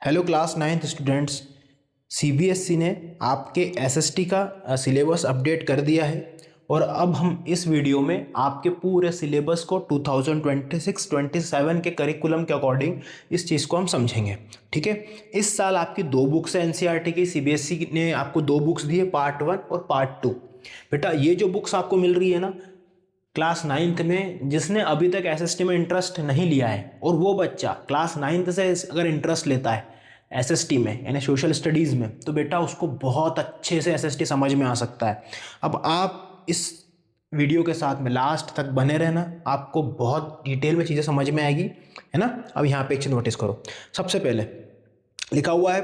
Hello class ninth students. CBSE ने आपके SST का सिलेबस अपडेट कर दिया है और अब हम इस वीडियो में आपके पूरे सिलेबस को 2026-27 के करिकुलम के अकॉर्डिंग इस चीज़ को हम समझेंगे। ठीक है, इस साल आपकी दो बुक्स है एनसीईआरटी की। सीबीएसई ने आपको दो बुक्स दी है, पार्ट 1 और पार्ट 2। बेटा ये जो बुक्स आपको मिल रही है ना क्लास नाइन्थ में, जिसने अभी तक एसएसटी में इंटरेस्ट नहीं लिया है और वो बच्चा क्लास नाइन्थ से अगर इंटरेस्ट लेता है एसएसटी में यानी सोशल स्टडीज़ में, तो बेटा उसको बहुत अच्छे से एसएसटी समझ में आ सकता है। अब आप इस वीडियो के साथ में लास्ट तक बने रहना, आपको बहुत डिटेल में चीज़ें समझ में आएगी, है ना। अब यहाँ पे एक चीज़ नोटिस करो। सबसे पहले लिखा हुआ है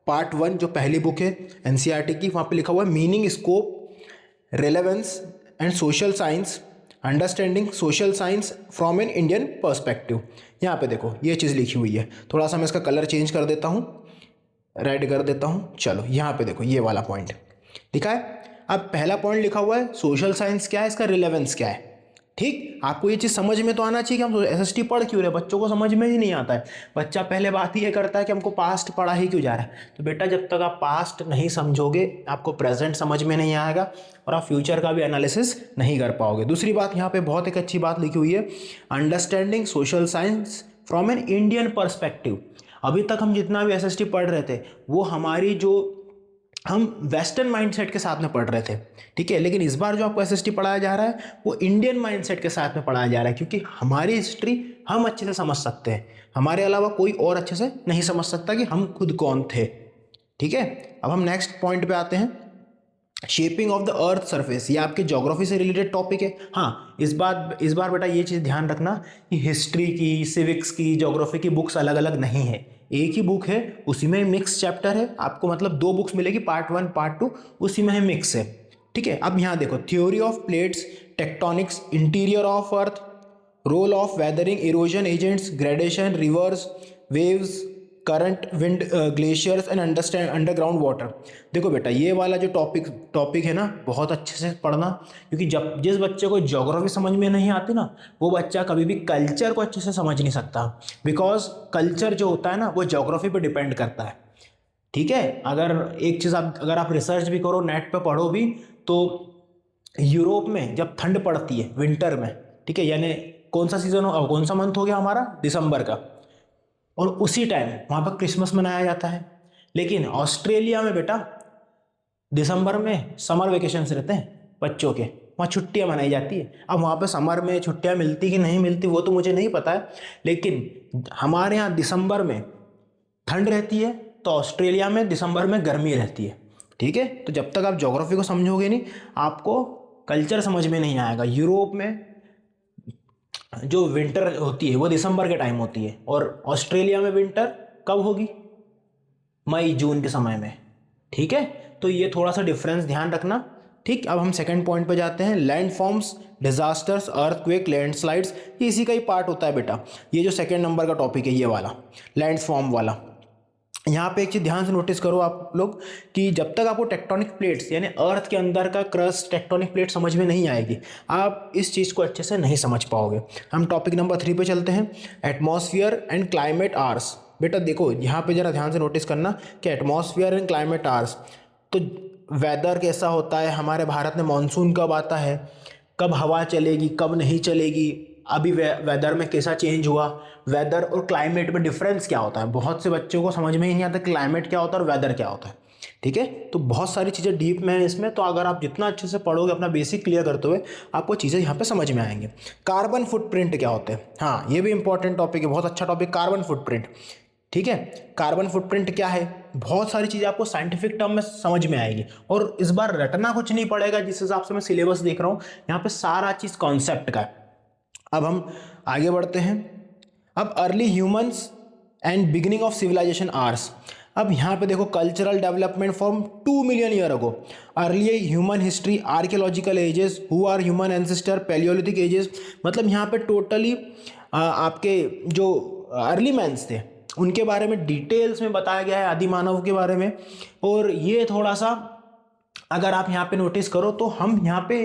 पार्ट 1 जो पहली बुक है एनसीईआरटी की, वहाँ पे लिखा हुआ है meaning, scope, relevance and social science, understanding social science from an Indian perspective. यहाँ पे देखो ये चीज़ लिखी हुई है। थोड़ा सा मैं इसका कलर चेंज कर देता हूँ, रेड कर देता हूँ। चलो यहाँ पे देखो ये वाला पॉइंट लिखा है। अब पहला पॉइंट लिखा हुआ है सोशल साइंस क्या है, इसका रिलेवेंस क्या है। ठीक, आपको ये चीज़ समझ में तो आना चाहिए कि हम एसएसटी पढ़ क्यों रहे। बच्चों को समझ में ही नहीं आता है। बच्चा पहले बात ये करता है कि हमको पास्ट पढ़ा ही क्यों जा रहा है। तो बेटा जब तक आप पास्ट नहीं समझोगे आपको प्रेजेंट समझ में नहीं आएगा और आप फ्यूचर का भी एनालिसिस नहीं कर पाओगे। दूसरी बात यहाँ पे बहुत एक अच्छी बात लिखी हुई है, understanding social science from an Indian perspective. अभी तक हम जितना भी एसएसटी पढ़ रहे थे वो हमारी जो हम वेस्टर्न माइंडसेट के साथ में पढ़ रहे थे, ठीक है। लेकिन इस बार जो आपको एसएसटी पढ़ाया जा रहा है वो इंडियन माइंडसेट के साथ में पढ़ाया जा रहा है, क्योंकि हमारी हिस्ट्री हम अच्छे से समझ सकते हैं। हमारे अलावा कोई और अच्छे से नहीं समझ सकता कि हम खुद कौन थे। ठीक है, अब हम नेक्स्ट पॉइंट पे आते हैं, shaping of the earth surface. ये आपके ज्योग्राफी से रिलेटेड टॉपिक है। हाँ, इस बार बेटा ये चीज़ ध्यान रखना कि हिस्ट्री की, सिविक्स की, ज्योग्राफी की बुक्स अलग अलग नहीं है, एक ही बुक है, उसी में मिक्स चैप्टर है। आपको मतलब दो बुक्स मिलेगी, पार्ट 1 पार्ट 2, उसी में है, मिक्स है। ठीक है, अब यहाँ देखो, theory of plates, tectonics, interior of earth, role of weathering, erosion agents, gradation, rivers, waves, current, wind, glaciers and understand underground water. देखो बेटा ये वाला जो टॉपिक है ना, बहुत अच्छे से पढ़ना, क्योंकि जब जिस बच्चे को ज्योग्राफी समझ में नहीं आती ना, वो बच्चा कभी भी कल्चर को अच्छे से समझ नहीं सकता। बिकॉज कल्चर जो होता है ना वो ज्योग्राफी पे डिपेंड करता है। ठीक है, अगर एक चीज़ अगर आप रिसर्च भी करो, नेट पे पढ़ो भी, तो यूरोप में जब ठंड पड़ती है विंटर में, ठीक है, यानी कौन सा सीजन हो, कौन सा मंथ हो गया हमारा, दिसंबर का, और उसी टाइम वहाँ पर क्रिसमस मनाया जाता है। लेकिन ऑस्ट्रेलिया में बेटा दिसंबर में समर वेकेशंस रहते हैं बच्चों के, वहाँ छुट्टियाँ मनाई जाती है। अब वहाँ पे समर में छुट्टियाँ मिलती कि नहीं मिलती वो तो मुझे नहीं पता है, लेकिन हमारे यहाँ दिसंबर में ठंड रहती है तो ऑस्ट्रेलिया में दिसंबर में गर्मी रहती है। ठीक है, तो जब तक आप ज्योग्राफी को समझोगे नहीं आपको कल्चर समझ में नहीं आएगा। यूरोप में जो विंटर होती है वो दिसंबर के टाइम होती है और ऑस्ट्रेलिया में विंटर कब होगी, मई जून के समय में। ठीक है, तो ये थोड़ा सा डिफरेंस ध्यान रखना। ठीक, अब हम सेकंड पॉइंट पे जाते हैं, land forms, disasters, earthquake, landslides. ये इसी का ही पार्ट होता है बेटा। ये जो सेकंड नंबर का टॉपिक है ये वाला लैंड फॉर्म वाला, यहाँ पे एक चीज़ ध्यान से नोटिस करो आप लोग कि जब तक आपको टेक्टोनिक प्लेट्स यानी अर्थ के अंदर का क्रस्ट, टेक्टोनिक प्लेट समझ में नहीं आएगी, आप इस चीज़ को अच्छे से नहीं समझ पाओगे। हम टॉपिक नंबर 3 पे चलते हैं, एटमॉस्फेयर एंड क्लाइमेट आर्स। बेटा देखो यहाँ पे जरा ध्यान से नोटिस करना कि एटमॉस्फेयर एंड क्लाइमेट आर्स, तो वेदर कैसा होता है हमारे भारत में, मानसून कब आता है, कब हवा चलेगी, कब नहीं चलेगी, अभी वेदर में कैसा चेंज हुआ, वेदर और क्लाइमेट में डिफरेंस क्या होता है। बहुत से बच्चों को समझ में ही नहीं आता क्लाइमेट क्या होता है और वेदर क्या होता है। ठीक है, तो बहुत सारी चीज़ें डीप में है इसमें, तो अगर आप जितना अच्छे से पढ़ोगे अपना बेसिक क्लियर करते हुए आपको चीज़ें यहाँ पे समझ में आएंगे। कार्बन फुटप्रिंट क्या होते हैं, हाँ ये भी इंपॉर्टेंट टॉपिक है, बहुत अच्छा टॉपिक कार्बन फुटप्रिंट। ठीक है, कार्बन फुटप्रिंट क्या है, बहुत सारी चीज़ें आपको साइंटिफिक टर्म में समझ में आएगी और इस बार रटना कुछ नहीं पड़ेगा। जिस हिसाब से मैं सिलेबस देख रहा हूँ यहाँ पे सारा चीज़ कॉन्सेप्ट का है। अब हम आगे बढ़ते हैं, अब early humans and beginning of civilization eras. अब यहाँ पे देखो, cultural development from 2 million year ago, early human history, archaeological ages, who are human ancestor, palaeolithic ages. मतलब यहाँ पे टोटली आपके जो अर्ली मैंस थे उनके बारे में डिटेल्स में बताया गया है, आदि मानव के बारे में। और ये थोड़ा सा अगर आप यहाँ पे नोटिस करो तो हम यहाँ पे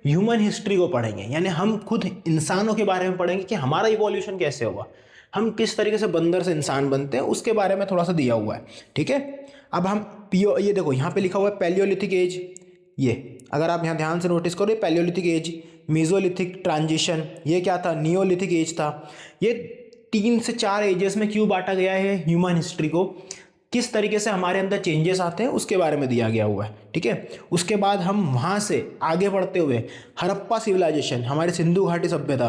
ह्यूमन हिस्ट्री को पढ़ेंगे, यानी हम खुद इंसानों के बारे में पढ़ेंगे कि हमारा इवोल्यूशन कैसे हुआ। हम किस तरीके से बंदर से इंसान बनते हैं उसके बारे में थोड़ा सा दिया हुआ है। ठीक है, अब हम पियो, ये देखो यहाँ पे लिखा हुआ है पैलियोलिथिक एज। ये अगर आप यहाँ ध्यान से नोटिस करो, पैलियोलिथिक एज, मीजोलिथिक ट्रांजिशन, ये क्या था, नियोलिथिक एज था। ये 3 से 4 एजेस में क्यों बांटा गया है ह्यूमन हिस्ट्री को, किस तरीके से हमारे अंदर चेंजेस आते हैं उसके बारे में दिया गया हुआ है। ठीक है, उसके बाद हम वहाँ से आगे बढ़ते हुए हड़प्पा सिविलाइजेशन, हमारी सिंधु घाटी सभ्यता,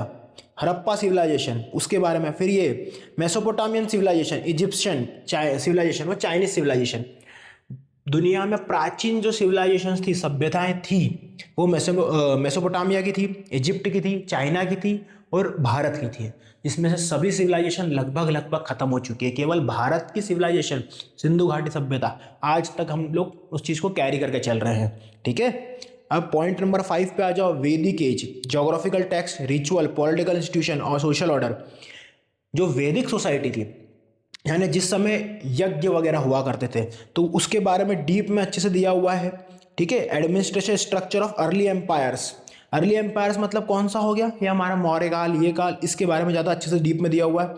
हड़प्पा सिविलाइजेशन, उसके बारे में, फिर ये मेसोपोटामियन सिविलाइजेशन, इजिप्शियन सिविलाइजेशन व चाइनीज सिविलाइजेशन। दुनिया में प्राचीन जो सिविलाइजेशंस थी, सभ्यताएं थी, वो मेसोपोटामिया की थी, इजिप्ट की थी, चाइना की थी और भारत की थी, जिसमें से सभी सिविलाइजेशन लगभग खत्म हो चुकी है। केवल भारत की सिविलाइजेशन, सिंधु घाटी सभ्यता, आज तक हम लोग उस चीज़ को कैरी करके चल रहे हैं। ठीक है, अब पॉइंट नंबर 5 पे आ जाओ, Vedic age, geographical text, ritual, political institution और सोशल ऑर्डर। जो वैदिक सोसाइटी थी, यानी जिस समय यज्ञ वगैरह हुआ करते थे, तो उसके बारे में डीप में अच्छे से दिया हुआ है। ठीक है, administration structure of early empires, early empires मतलब कौन सा हो गया, ये हमारा मौर्य काल, ये काल, इसके बारे में ज़्यादा अच्छे से डीप में दिया हुआ है।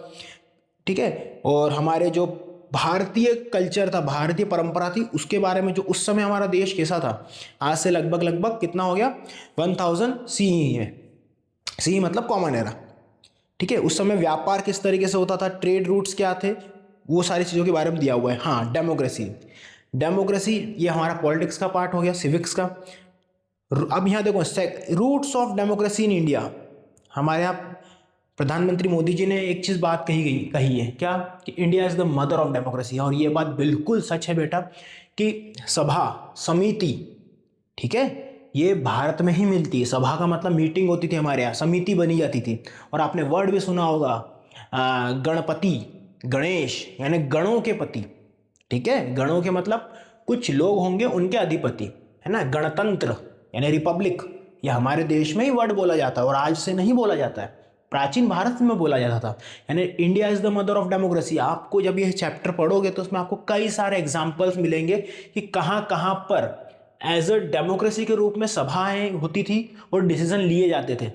ठीक है, और हमारे जो भारतीय कल्चर था, भारतीय परंपरा थी, उसके बारे में, जो उस समय हमारा देश कैसा था, आज से लगभग कितना हो गया, 1000 CE है, CE मतलब कॉमन एरा। ठीक है, उस समय व्यापार किस तरीके से होता था, ट्रेड रूट्स क्या थे, वो सारी चीज़ों के बारे में दिया हुआ है। हाँ, डेमोक्रेसी, डेमोक्रेसी ये हमारा पॉलिटिक्स का पार्ट हो गया, सिविक्स का। अब यहाँ देखो, roots of democracy in India, हमारे यहाँ प्रधानमंत्री मोदी जी ने एक चीज़ बात कही है क्या, कि India is the mother of democracy. और ये बात बिल्कुल सच है बेटा, कि सभा, समिति, ठीक है, ये भारत में ही मिलती है। सभा का मतलब मीटिंग होती थी हमारे यहाँ, समिति बनी जाती थी। और आपने वर्ड भी सुना होगा, गणपति, गणेश, यानी गणों के पति। ठीक है, गणों के मतलब कुछ लोग होंगे उनके अधिपति, है ना। गणतंत्र यानी रिपब्लिक, ये हमारे देश में ही वर्ड बोला जाता है और आज से नहीं बोला जाता है, प्राचीन भारत में बोला जाता था। यानी India is the mother of democracy. आपको जब ये चैप्टर पढ़ोगे तो उसमें आपको कई सारे एग्जाम्पल्स मिलेंगे कि कहाँ कहाँ पर एज अ डेमोक्रेसी के रूप में सभाएं होती थी और डिसीजन लिए जाते थे।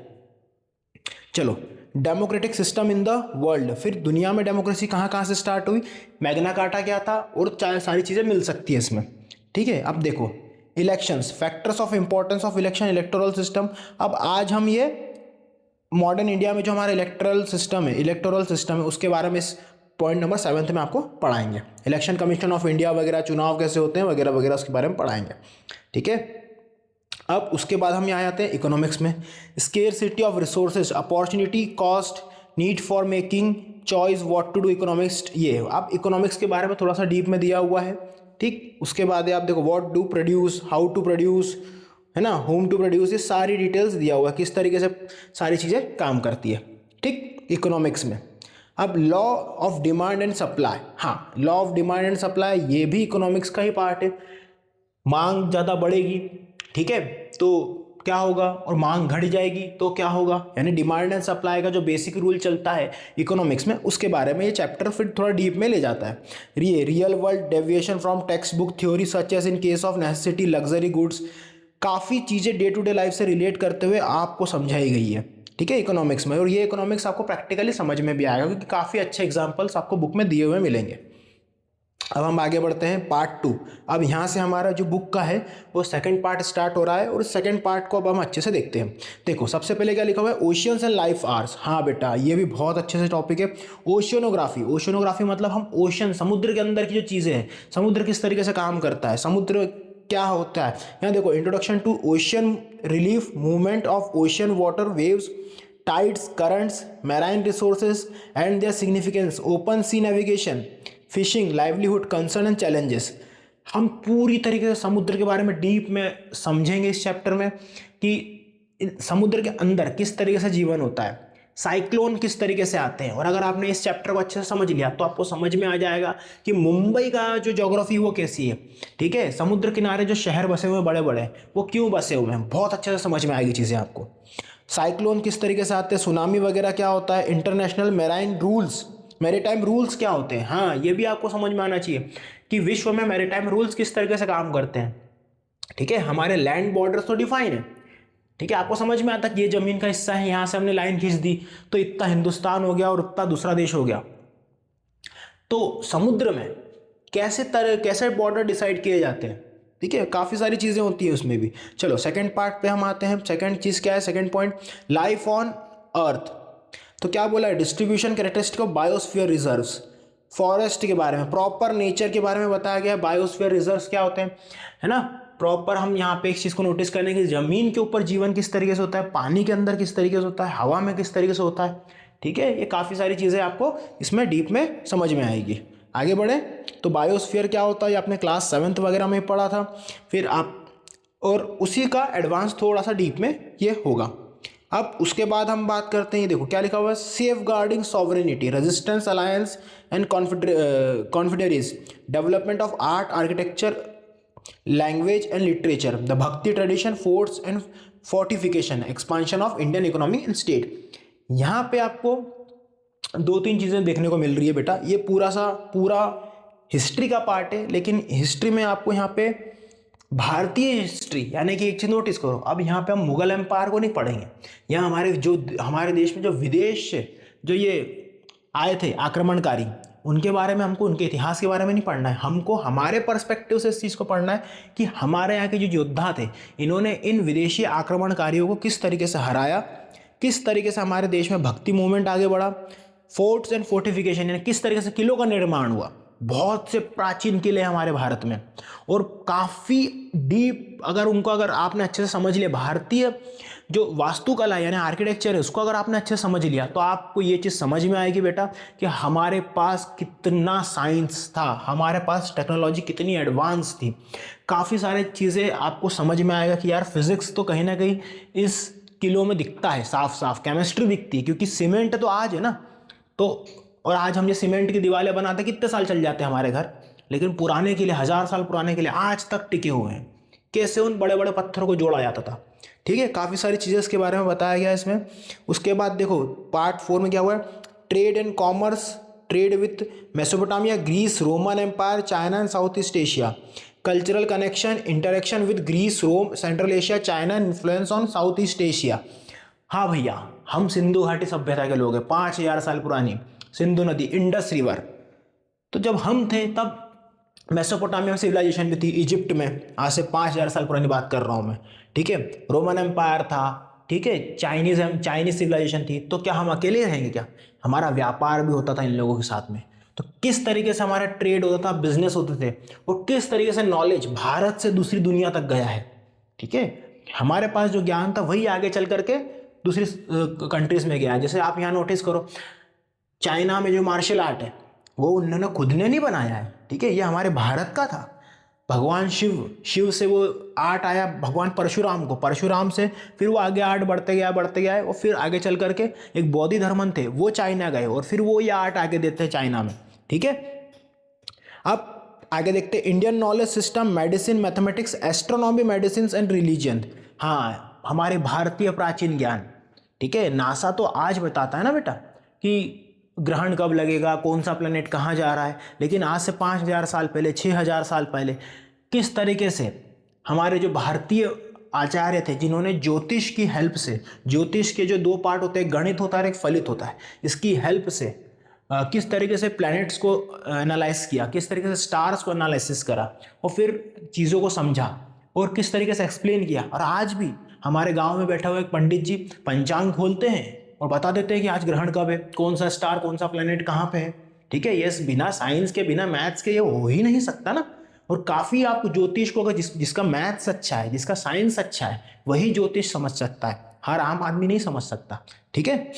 चलो, democratic system in the world, फिर दुनिया में डेमोक्रेसी कहाँ कहाँ से स्टार्ट हुई, मैग्ना कार्टा क्या था, और सारी चीज़ें मिल सकती है इसमें। ठीक है, अब देखो elections, factors of importance of election, electoral system. अब आज हम ये मॉडर्न इंडिया में जो हमारा इलेक्टोरल सिस्टम है उसके बारे में इस पॉइंट नंबर 7 में आपको पढ़ाएंगे। इलेक्शन कमीशन ऑफ इंडिया वगैरह, चुनाव कैसे होते हैं वगैरह वगैरह, उसके बारे में पढ़ाएंगे। ठीक है, अब उसके बाद हम यहाँ आते हैं इकोनॉमिक्स में। Scarcity of resources, opportunity cost, need for making choice, what to do, economics. ये अब इकोनॉमिक्स के बारे में थोड़ा सा डीप में दिया हुआ है। ठीक, उसके बाद आप देखो what do produce, how to produce, है ना, होम टू प्रोड्यूस, ये सारी डिटेल्स दिया हुआ है, किस तरीके से सारी चीज़ें काम करती है। ठीक, इकोनॉमिक्स में। अब law of demand and supply, हाँ, law of demand and supply ये भी इकोनॉमिक्स का ही पार्ट है। मांग ज़्यादा बढ़ेगी, ठीक है, तो क्या होगा, और मांग घट जाएगी तो क्या होगा, यानी डिमांड एंड सप्लाई का जो बेसिक रूल चलता है इकोनॉमिक्स में, उसके बारे में ये चैप्टर फिर थोड़ा डीप में ले जाता है। Real world deviation from textbook theory such as in case of necessity, luxury goods, काफ़ी चीज़ें डे टू डे लाइफ से रिलेट करते हुए आपको समझाई गई है। ठीक है, इकोनॉमिक्स में। और ये इकोनॉमिक्स आपको प्रैक्टिकली समझ में भी आएगा, क्योंकि काफ़ी अच्छे एग्जाम्पल्स आपको बुक में दिए हुए मिलेंगे। अब हम आगे बढ़ते हैं पार्ट 2। अब यहाँ से हमारा जो बुक का है वो सेकंड पार्ट स्टार्ट हो रहा है, और सेकंड पार्ट को अब हम अच्छे से देखते हैं। देखो, सबसे पहले क्या लिखा हुआ है, ओशियंस एंड लाइफ आर्स। हाँ बेटा, ये भी बहुत अच्छे से टॉपिक है। ओशियनोग्राफी, ओशियनोग्राफी मतलब हम ओशन, समुद्र के अंदर की जो चीज़ें हैं, समुद्र किस तरीके से काम करता है, समुद्र क्या होता है। यहाँ देखो, introduction to ocean relief, movement of ocean water, waves, tides, currents, marine resources and their significance, open sea navigation, fishing, livelihood, concern and challenges. हम पूरी तरीके से समुद्र के बारे में डीप में समझेंगे इस चैप्टर में, कि समुद्र के अंदर किस तरीके से जीवन होता है, साइक्लोन किस तरीके से आते हैं। और अगर आपने इस चैप्टर को अच्छे से समझ लिया तो आपको समझ में आ जाएगा कि मुंबई का जो ज्योग्राफी वो कैसी है। ठीक है, समुद्र किनारे जो शहर बसे हुए बड़े बड़े, वो क्यों बसे हुए हैं, बहुत अच्छे से समझ में आएगी चीज़ें आपको। साइक्लोन किस तरीके से आते हैं, सुनामी वगैरह क्या होता है, international marine rules, maritime rules क्या होते हैं। हाँ, ये भी आपको समझ में आना चाहिए कि विश्व में मैरीटाइम रूल्स किस तरीके से काम करते हैं। ठीक है, हमारे लैंड बॉर्डर्स तो डिफाइन है, ठीक है, आपको समझ में आता कि ये जमीन का हिस्सा है, यहां से हमने लाइन खींच दी तो इतना हिंदुस्तान हो गया और उतना दूसरा देश हो गया। तो समुद्र में कैसे बॉर्डर डिसाइड किए जाते हैं, ठीक है, काफ़ी सारी चीज़ें होती हैं उसमें भी। चलो सेकंड पार्ट पे हम आते हैं। सेकंड चीज़ क्या है, second point, life on earth. तो क्या बोला है, distribution characteristic of biosphere reserves, forest के बारे में, प्रॉपर नेचर के बारे में बताया गया है। बायोस्फीयर रिजर्व्स क्या होते हैं, है ना, प्रॉपर हम यहाँ पे एक चीज़ को नोटिस करने की, जमीन के ऊपर जीवन किस तरीके से होता है, पानी के अंदर किस तरीके से होता है, हवा में किस तरीके से होता है, ठीक है, ये काफ़ी सारी चीज़ें आपको इसमें डीप में समझ में आएगी। आगे बढ़े तो बायोस्फीयर क्या होता है, ये आपने क्लास 7th वगैरह में पढ़ा था। फिर आप और उसी का एडवांस थोड़ा सा डीप में ये होगा। अब उसके बाद हम बात करते हैं, ये देखो क्या लिखा हुआ है, safeguarding sovereignty, resistance alliance and confederacies, development of art, architecture, language and literature, the bhakti tradition, forts and fortification, expansion of Indian economy and state. यहाँ पे आपको 2-3 चीज़ें देखने को मिल रही है बेटा। ये पूरा हिस्ट्री का पार्ट है, लेकिन हिस्ट्री में आपको यहाँ पे भारतीय हिस्ट्री, यानी कि एक चीज़ नोटिस करो, अब यहाँ पे हम मुगल एम्पायर को नहीं पढ़ेंगे, यहाँ हमारे देश में जो विदेश से जो ये आए थे आक्रमणकारी, उनके बारे में हमको, उनके इतिहास के बारे में नहीं पढ़ना है, हमको हमारे पर्सपेक्टिव से इस चीज़ को पढ़ना है कि हमारे यहाँ के जो योद्धा थे, इन्होंने इन विदेशी आक्रमणकारियों को किस तरीके से हराया, किस तरीके से हमारे देश में भक्ति मूवमेंट आगे बढ़ा, फोर्ट्स एंड फोर्टिफिकेशन, यानी किस तरीके से किलों का निर्माण हुआ। बहुत से प्राचीन किले हैं हमारे भारत में, और काफ़ी डीप, अगर आपने अच्छे से समझ लिया भारतीय जो वास्तुकला यानी आर्किटेक्चर है, उसको अगर आपने अच्छे से समझ लिया, तो आपको ये चीज़ समझ में आएगी बेटा कि हमारे पास कितना साइंस था, हमारे पास टेक्नोलॉजी कितनी एडवांस थी। काफ़ी सारी चीज़ें आपको समझ में आएगा कि यार फिजिक्स तो कहीं ना कहीं इस किलों में दिखता है, साफ साफ केमिस्ट्री दिखती है, क्योंकि सीमेंट तो आज है ना, तो और आज हम ये सीमेंट की दीवारें बनाते कितने साल चल जाते हैं हमारे घर, लेकिन पुराने किले 1000 साल पुराने किले आज तक टिके हुए हैं, कैसे उन बड़े बड़े पत्थरों को जोड़ा जाता था। ठीक है, काफ़ी सारी चीज़ें इसके बारे में बताया गया इसमें। उसके बाद देखो पार्ट 4 में क्या हुआ है, trade and commerce, trade with Mesopotamia, Greece, Roman empire, China and South East Asia, cultural connection, interaction with Greece, Rome, Central Asia, China, influence on South East Asia. हाँ भैया, हम सिंधु घाटी सभ्यता के लोग हैं, 5000 साल पुरानी सिंधु नदी, इंडस रिवर। तो जब हम थे तब मेसोपोटामिया सिविलाइजेशन भी थी, इजिप्ट में, आज से 5000 साल पुरानी बात कर रहा हूँ मैं, ठीक है। रोमन एम्पायर था, ठीक है, चाइनीज सिविलाइजेशन थी। तो क्या हम अकेले रहेंगे क्या, हमारा व्यापार भी होता था इन लोगों के साथ में। तो किस तरीके से हमारा ट्रेड होता था, बिजनेस होते थे, और किस तरीके से नॉलेज भारत से दूसरी दुनिया तक गया है, ठीक है। हमारे पास जो ज्ञान था वही आगे चल करके दूसरी कंट्रीज में गया है। जैसे आप यहाँ नोटिस करो, चाइना में जो मार्शल आर्ट है वो उन्होंने खुद ने नहीं बनाया है, ठीक है, ये हमारे भारत का था। भगवान शिव से वो आर्ट आया, भगवान परशुराम से फिर वो आगे आर्ट बढ़ते गया और फिर आगे चल करके एक बौद्ध धर्मन थे, वो चाइना गए और फिर वो ये आर्ट आगे देते हैं चाइना में, ठीक है। अब आगे देखते हैं, Indian knowledge system, medicine, mathematics, astronomy, medicine and religion. हाँ, हमारे भारतीय प्राचीन ज्ञान, ठीक है। नासा तो आज बताता है ना बेटा कि ग्रहण कब लगेगा, कौन सा प्लेनेट कहाँ जा रहा है, लेकिन आज से 5000 साल पहले, 6000 साल पहले किस तरीके से हमारे जो भारतीय आचार्य थे, जिन्होंने ज्योतिष की हेल्प से, ज्योतिष के जो 2 पार्ट होते हैं, गणित होता है और एक फलित होता है, इसकी हेल्प से किस तरीके से प्लैनेट्स को एनालाइज किया, किस तरीके से स्टार्स को एनालिसिस करा और फिर चीज़ों को समझा और किस तरीके से एक्सप्लेन किया। और आज भी हमारे गांव में बैठा हुआ एक पंडित जी पंचांग खोलते हैं और बता देते हैं कि आज ग्रहण कब है, कौन सा स्टार, कौन सा प्लैनेट कहाँ पे है, ठीक है। ये बिना साइंस के, बिना मैथ्स के ये हो ही नहीं सकता ना। और काफ़ी आप ज्योतिष को, अगर जिसका मैथ्स अच्छा है, जिसका साइंस अच्छा है, वही ज्योतिष समझ सकता है, हर आम आदमी नहीं समझ सकता, ठीक है।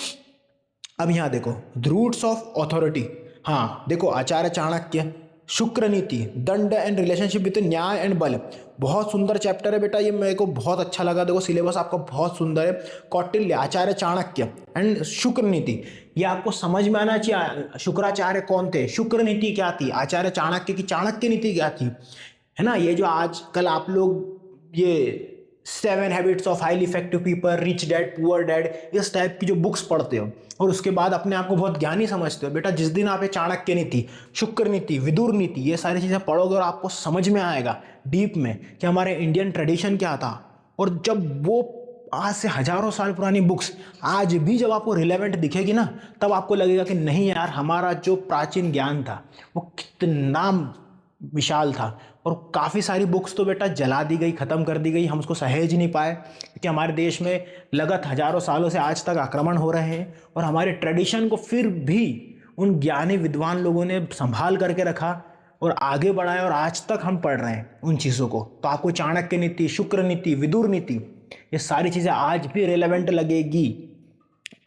अब यहाँ देखो, रूट्स ऑफ अथॉरिटी। हाँ देखो, आचार्य चाणक्य, शुक्र नीति, दंड एंड रिलेशनशिप विद न्याय एंड बल, बहुत सुंदर चैप्टर है बेटा, ये मेरे को बहुत अच्छा लगा। देखो सिलेबस आपका बहुत सुंदर है। कौटिल्य, आचार्य चाणक्य एंड शुक्र नीति, ये आपको समझ में आना चाहिए। शुक्राचार्य कौन थे, शुक्र नीति क्या थी, आचार्य चाणक्य की चाणक्य नीति क्या थी, है ना। ये जो आजकल आप लोग ये 7 habits of highly effective people, rich dad poor dad, इस टाइप की जो बुक्स पढ़ते हो और उसके बाद अपने आप को बहुत ज्ञानी समझते हो, बेटा जिस दिन आप ये चाणक्य नीति, शुक्र नीति, विदुर नीति, ये सारी चीज़ें पढ़ोगे और आपको समझ में आएगा डीप में कि हमारे इंडियन ट्रेडिशन क्या था। और जब वो आज से हजारों साल पुरानी बुक्स आज भी जब आपको रिलेवेंट दिखेगी ना, तब आपको लगेगा कि नहीं यार, हमारा जो प्राचीन ज्ञान था वो कितना विशाल था। और काफ़ी सारी बुक्स तो बेटा जला दी गई, ख़त्म कर दी गई, हम उसको सहेज नहीं पाए, क्योंकि हमारे देश में लगत हजारों सालों से आज तक आक्रमण हो रहे हैं और हमारे ट्रेडिशन को फिर भी उन ज्ञानी विद्वान लोगों ने संभाल करके रखा और आगे बढ़ाया, और आज तक हम पढ़ रहे हैं उन चीज़ों को। तो आपको चाणक्य नीति, शुक्र नीति, विदुर नीति, ये सारी चीज़ें आज भी रेलेवेंट लगेगी।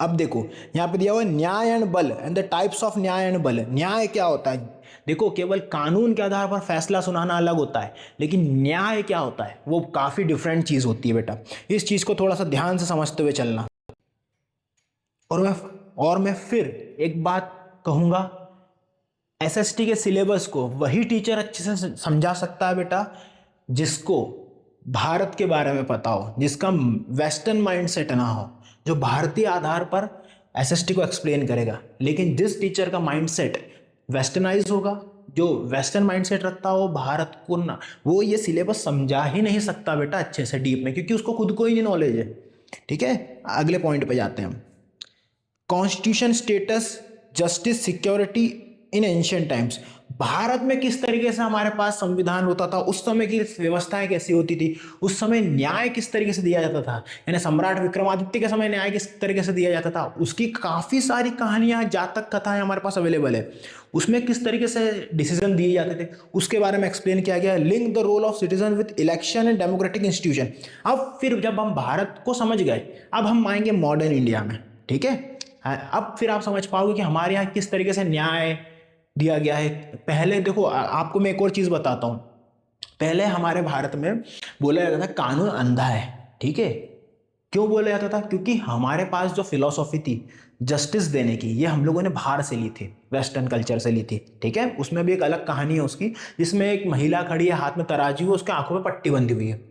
अब देखो यहाँ पे दिया हुआ है न्याय एंड बल एंड द टाइप्स ऑफ न्याय एंड बल। न्याय क्या होता है? देखो, केवल कानून के आधार पर फैसला सुनाना अलग होता है, लेकिन न्याय क्या होता है वो काफ़ी डिफरेंट चीज़ होती है बेटा। इस चीज़ को थोड़ा सा ध्यान से समझते हुए चलना। और मैं फिर एक बात कहूँगा, एसएसटी के सिलेबस को वही टीचर अच्छे से समझा सकता है बेटा जिसको भारत के बारे में पता हो, जिसका वेस्टर्न माइंडसेट ना हो, जो भारतीय आधार पर एसएसटी को एक्सप्लेन करेगा। लेकिन जिस टीचर का माइंडसेट वेस्टर्नाइज होगा, जो वेस्टर्न माइंडसेट रखता हो भारत को ना, वो ये सिलेबस समझा ही नहीं सकता बेटा अच्छे से डीप में, क्योंकि उसको खुद को ही नहीं नॉलेज है। ठीक है, अगले पॉइंट पे जाते हैं हम। Constitution status, justice, security in ancient times. Bharat में किस तरीके से हमारे पास संविधान होता था, उस समय की व्यवस्थाएं कैसी होती थी, उस समय न्याय किस तरीके से दिया जाता था, यानी सम्राट विक्रमादित्य के समय न्याय किस तरीके से दिया जाता था, उसकी काफ़ी सारी कहानियां, जातक कथाएं हमारे पास अवेलेबल है। उसमें किस तरीके से डिसीजन दिए जाते थे उसके बारे में एक्सप्लेन किया गया। Link the role of citizen with election and democratic institution. अब फिर जब हम भारत को समझ गए, अब हम आएंगे मॉडर्न इंडिया में। ठीक है, अब फिर आप समझ पाओगे कि हमारे यहाँ किस तरीके से न्याय दिया गया है। पहले देखो, आपको मैं एक और चीज़ बताता हूँ। पहले हमारे भारत में बोला जाता था कानून अंधा है। ठीक है, क्यों बोला जाता था? क्योंकि हमारे पास जो फिलॉसफी थी जस्टिस देने की, ये हम लोगों ने बाहर से ली थी, वेस्टर्न कल्चर से ली थी। ठीक है, उसमें भी एक अलग कहानी है उसकी, जिसमें एक महिला खड़ी है, हाथ में तराजू है, उसके आंखों में पट्टी बंधी हुई है।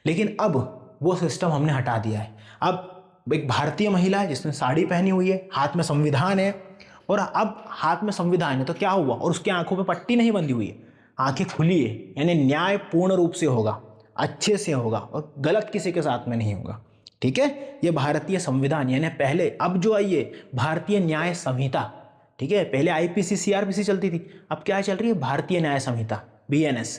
लेकिन अब वो सिस्टम हमने हटा दिया है। अब एक भारतीय महिला है जिसने साड़ी पहनी हुई है, हाथ में संविधान है, और अब हाथ में संविधान है तो क्या हुआ, और उसकी आंखों पे पट्टी नहीं बंधी हुई है, आंखें खुली है, यानी न्याय पूर्ण रूप से होगा, अच्छे से होगा, और गलत किसी के साथ में नहीं होगा। ठीक है, ये भारतीय संविधान यानी पहले, अब जो आई है भारतीय न्याय संहिता। ठीक है, पहले आईपीसी सीआरपीसी चलती थी, अब क्या चल रही है? भारतीय न्याय संहिता, बीएनएस।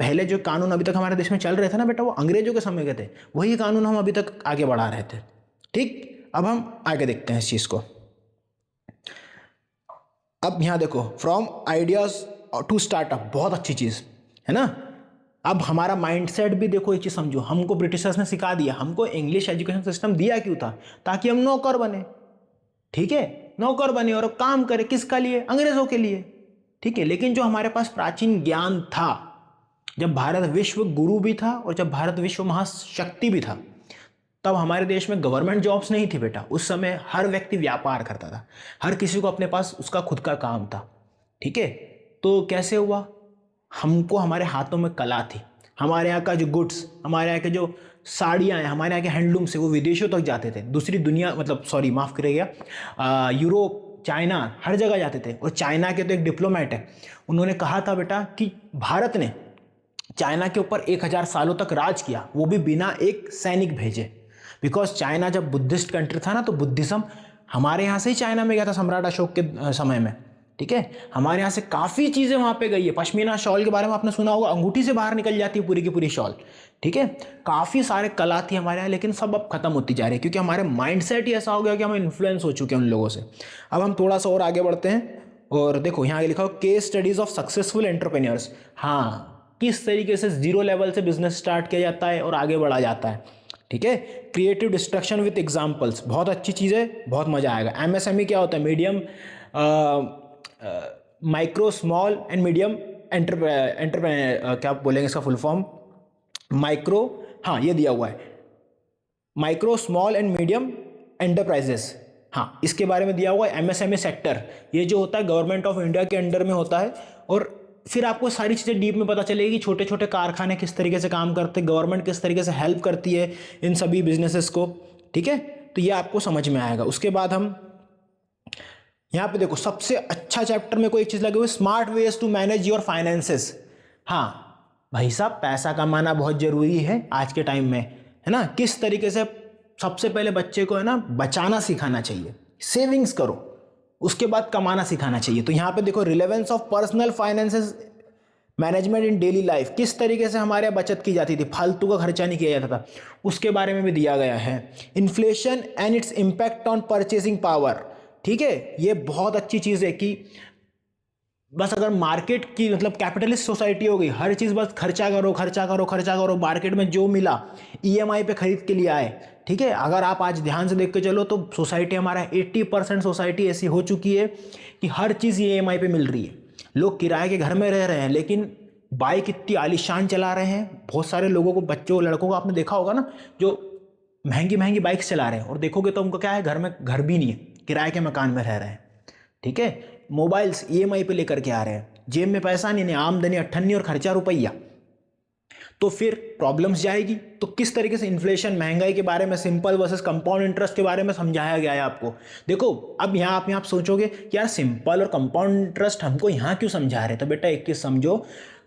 पहले जो कानून अभी तक हमारे देश में चल रहे थे ना बेटा, वो अंग्रेजों के समय के थे, वही कानून हम अभी तक आगे बढ़ा रहे थे। ठीक, अब हम आगे देखते हैं इस चीज़ को। अब यहाँ देखो, फ्रॉम आइडियाज टू स्टार्टअप, बहुत अच्छी चीज़ है ना। अब हमारा माइंडसेट भी देखो, एक चीज़ समझो, हमको ब्रिटिशर्स ने सिखा दिया, हमको इंग्लिश एजुकेशन सिस्टम दिया क्यों था? ताकि हम नौकर बने। ठीक है, नौकर बने और काम करें, किसका लिए? अंग्रेजों के लिए। ठीक है, लेकिन जो हमारे पास प्राचीन ज्ञान था, जब भारत विश्व गुरु भी था और जब भारत विश्व महाशक्ति भी था, तब हमारे देश में गवर्नमेंट जॉब्स नहीं थी बेटा। उस समय हर व्यक्ति व्यापार करता था, हर किसी को अपने पास उसका खुद का काम था। ठीक है, तो कैसे हुआ? हमको हमारे हाथों में कला थी, हमारे यहाँ का जो गुड्स, हमारे यहाँ के जो साड़ियाँ हैं, हमारे यहाँ के हैंडलूम से वो विदेशों तक जाते थे, दूसरी दुनिया, मतलब सॉरी माफ़ करिएगा, यूरोप, चाइना, हर जगह जाते थे। और चाइना के तो एक डिप्लोमेट है, उन्होंने कहा था बेटा कि भारत ने चाइना के ऊपर 1000 सालों तक राज किया, वो भी बिना एक सैनिक भेजे। बिकॉज चाइना जब बुद्धिस्ट कंट्री था ना, तो बुद्धिज्म हमारे यहाँ से ही चाइना में गया था, सम्राट अशोक के समय में। ठीक है, हमारे यहाँ से काफ़ी चीज़ें वहाँ पे गई है। पश्मीना शॉल के बारे में आपने सुना होगा, अंगूठी से बाहर निकल जाती है पूरी की पूरी शॉल। ठीक है, काफ़ी सारे कला थी हमारे यहाँ, लेकिन सब अब खत्म होती जा रही है, क्योंकि हमारे माइंडसेट ही ऐसा हो गया कि हम इन्फ्लुएंस हो चुके हैं उन लोगों से। अब हम थोड़ा सा और आगे बढ़ते हैं, और देखो यहाँ लिखा हो case studies of successful entrepreneurs. हाँ, किस तरीके से जीरो लेवल से बिजनेस स्टार्ट किया जाता है और आगे बढ़ा जाता है। ठीक है, क्रिएटिव डिस्ट्रक्शन विथ एग्जाम्पल्स, बहुत अच्छी चीज़ है, बहुत मज़ा आएगा। एमएसएमई क्या होता है? Medium, micro, small and medium entrepreneur, क्या बोलेंगे इसका फुल फॉर्म? माइक्रो, हाँ ये दिया हुआ है, micro, small and medium enterprises. हाँ, इसके बारे में दिया हुआ है। एमएसएमई सेक्टर, ये जो होता है गवर्नमेंट ऑफ इंडिया के अंडर में होता है, और फिर आपको सारी चीज़ें डीप में पता चलेगी, छोटे छोटे कारखाने किस तरीके से काम करते हैं, गवर्नमेंट किस तरीके से हेल्प करती है इन सभी बिजनेसेस को। ठीक है, तो ये आपको समझ में आएगा। उसके बाद हम यहाँ पे देखो, सबसे अच्छा चैप्टर में कोई एक चीज़ लगी हुई, smart ways to manage your finances. हाँ भाई साहब, पैसा कमाना बहुत ज़रूरी है आज के टाइम में, है ना। किस तरीके से सबसे पहले बच्चे को है ना बचाना सिखाना चाहिए, सेविंग्स करो, उसके बाद कमाना सिखाना चाहिए। तो यहाँ पे देखो relevance of personal finances management in daily life, किस तरीके से हमारे यहाँ बचत की जाती थी, फालतू का खर्चा नहीं किया जाता था, उसके बारे में भी दिया गया है। Inflation and its impact on purchasing power, ठीक है, ये बहुत अच्छी चीज़ है कि बस अगर मार्केट की मतलब कैपिटलिस्ट सोसाइटी हो गई, हर चीज़ बस खर्चा करो खर्चा करो खर्चा करो, मार्केट में जो मिला ईएमआई पे खरीद के लिए आए, ठीक है। अगर आप आज ध्यान से देख के चलो तो सोसाइटी हमारा 80% सोसाइटी ऐसी हो चुकी है कि हर चीज़ ईएमआई पे मिल रही है। लोग किराए के घर में रह रहे हैं लेकिन बाइक इतनी आलीशान चला रहे हैं। बहुत सारे लोगों को, बच्चों लड़कों को आपने देखा होगा ना, जो महंगी महंगी बाइक्स चला रहे हैं, और देखोगे तो उनको क्या है, घर में घर भी नहीं है, किराए के मकान में रह रहे हैं, ठीक है। मोबाइल्स ईएमआई पे लेकर के आ रहे हैं, जेब में पैसा नहीं, आमदनी अट्ठन्नी और खर्चा रुपया, तो फिर प्रॉब्लम्स जाएगी। तो किस तरीके से इन्फ्लेशन, महंगाई के बारे में, सिंपल वर्सेस कंपाउंड इंटरेस्ट के बारे में समझाया गया है आपको। देखो अब यहाँ आप सोचोगे कि यार सिंपल और कंपाउंड इंटरेस्ट हमको यहाँ क्यों समझा रहे, तो बेटा एक चीज़ समझो,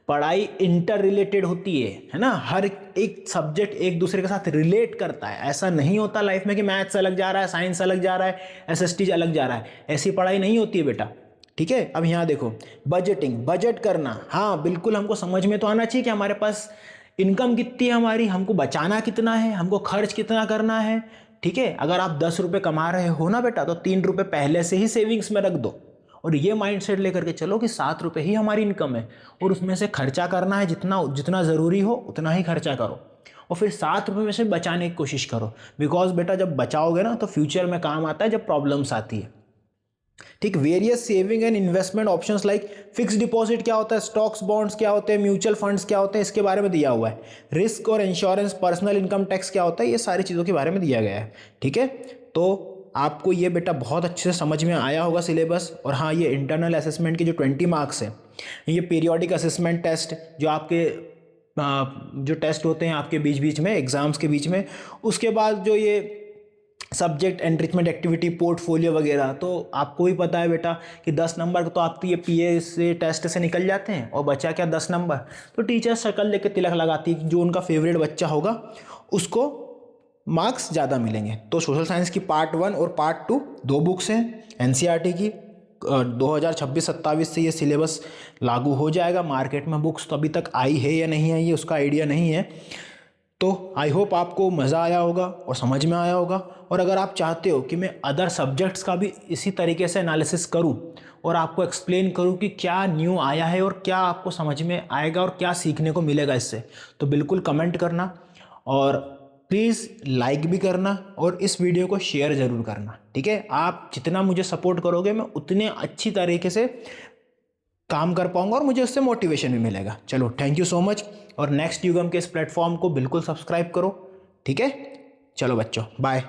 पढ़ाई इंटर रिलेटेड होती है ना, हर एक सब्जेक्ट एक दूसरे के साथ रिलेट करता है। ऐसा नहीं होता लाइफ में कि मैथ्स अलग जा रहा है, साइंस अलग जा रहा है, एसएसटी अलग जा रहा है, ऐसी पढ़ाई नहीं होती है बेटा, ठीक है। अब यहाँ देखो बजटिंग, बजट करना, हाँ बिल्कुल हमको समझ में तो आना चाहिए कि हमारे पास इनकम कितनी है हमारी, हमको बचाना कितना है, हमको खर्च कितना करना है, ठीक है। अगर आप 10 रुपये कमा रहे हो ना बेटा, तो 3 रुपये पहले से ही सेविंग्स में रख दो, और ये माइंडसेट लेकर के चलो कि 7 रुपये ही हमारी इनकम है, और उसमें से खर्चा करना है जितना जितना ज़रूरी हो उतना ही खर्चा करो, और फिर 7 रुपये में से बचाने की कोशिश करो। बिकॉज बेटा जब बचाओगे ना तो फ्यूचर में काम आता है जब प्रॉब्लम्स आती है, ठीक। Various saving and investment options like fix deposit क्या होता है, स्टॉक्स बॉन्ड्स क्या होते हैं, म्यूचुअल फंड्स क्या होते हैं, इसके बारे में दिया हुआ है। रिस्क और इंश्योरेंस, पर्सनल इनकम टैक्स क्या होता है, ये सारी चीज़ों के बारे में दिया गया है, ठीक है। तो आपको ये बेटा बहुत अच्छे से समझ में आया होगा सिलेबस। और हाँ, ये इंटरनल असेसमेंट के जो 20 मार्क्स हैं, ये पीरियोडिक असेसमेंट टेस्ट जो आपके जो टेस्ट होते हैं आपके बीच बीच में एग्ज़ाम्स के बीच में, उसके बाद जो ये सब्जेक्ट एनरिचमेंट एक्टिविटी, पोर्टफोलियो वगैरह, तो आपको ही पता है बेटा कि 10 नंबर तो आपके ये पीए से टेस्ट से निकल जाते हैं, और बचा क्या 10 नंबर। तो टीचर शक्ल लेके तिलक लगाती है कि जो उनका फेवरेट बच्चा होगा उसको मार्क्स ज़्यादा मिलेंगे। तो सोशल साइंस की पार्ट 1 और पार्ट 2 दो बुक्स हैं एनसीईआरटी की। 2026-27 से ये सिलेबस लागू हो जाएगा। मार्केट में बुक्स तो अभी तक आई है या नहीं आई है उसका आइडिया नहीं है। तो आई होप आपको मज़ा आया होगा और समझ में आया होगा। और अगर आप चाहते हो कि मैं अदर सब्जेक्ट्स का भी इसी तरीके से एनालिसिस करूं और आपको एक्सप्लेन करूं कि क्या न्यू आया है और क्या आपको समझ में आएगा और क्या सीखने को मिलेगा इससे, तो बिल्कुल कमेंट करना, और प्लीज़ लाइक भी करना, और इस वीडियो को शेयर ज़रूर करना, ठीक है। आप जितना मुझे सपोर्ट करोगे मैं उतने अच्छी तरीके से काम कर पाऊंगा और मुझे उससे मोटिवेशन भी मिलेगा। चलो थैंक यू सो मच, और नेक्स्ट युगम के इस प्लेटफॉर्म को बिल्कुल सब्सक्राइब करो, ठीक है। चलो बच्चों, बाय।